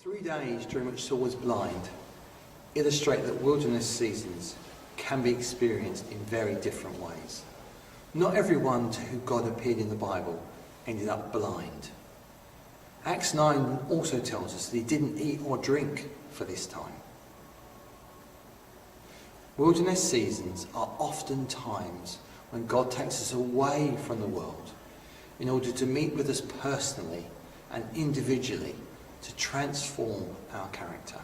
3 days during which Saul was blind illustrate that wilderness seasons can be experienced in very different ways. Not everyone to whom God appeared in the Bible ended up blind. Acts 9 also tells us that he didn't eat or drink for this time. Wilderness seasons are often times when God takes us away from the world in order to meet with us personally and individually to transform our character.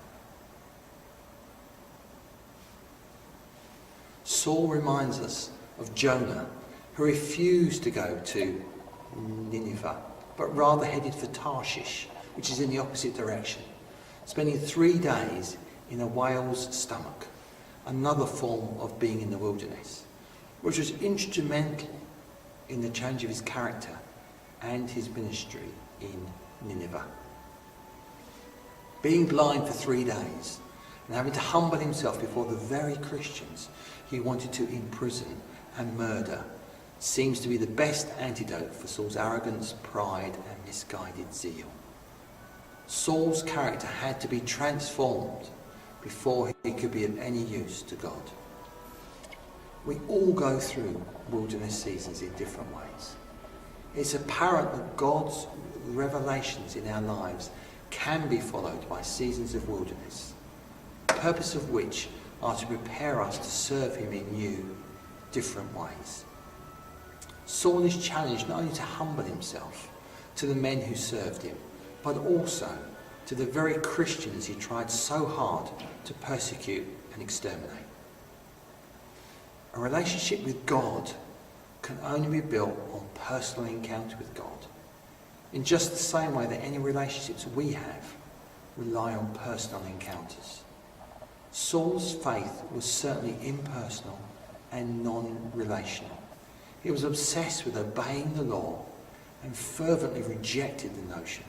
Saul reminds us of Jonah, who refused to go to Nineveh, but rather headed for Tarshish, which is in the opposite direction, spending 3 days in a whale's stomach, another form of being in the wilderness, which was instrumental in the change of his character and his ministry in Nineveh. Being blind for 3 days and having to humble himself before the very Christians he wanted to imprison and murder seems to be the best antidote for Saul's arrogance, pride and misguided zeal. Saul's character had to be transformed before he could be of any use to God. We all go through wilderness seasons in different ways. It's apparent that God's revelations in our lives can be followed by seasons of wilderness, the purpose of which are to prepare us to serve him in new, different ways. Saul is challenged not only to humble himself to the men who served him, but also to the very Christians he tried so hard to persecute and exterminate. A relationship with God can only be built on personal encounter with God, in just the same way that any relationships we have rely on personal encounters. Saul's faith was certainly impersonal and non-relational. He was obsessed with obeying the law and fervently rejected the notion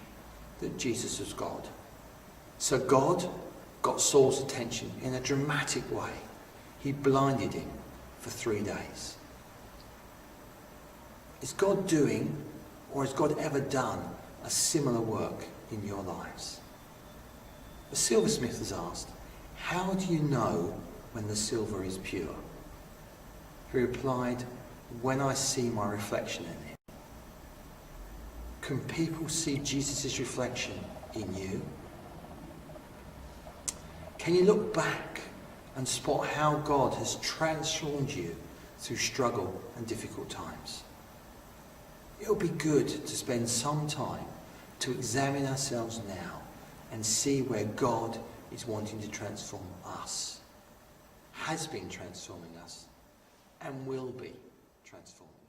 that Jesus was God. So God got Saul's attention in a dramatic way. He blinded him for 3 days. Is God doing, or has God ever done, a similar work in your lives? The silversmith has asked, "How do you know when the silver is pure?" He replied, "When I see my reflection in it." Can people see Jesus' reflection in you? Can you look back and spot how God has transformed you through struggle and difficult times? It would be good to spend some time to examine ourselves now and see where God is wanting to transform us, has been transforming us, and will be transforming us.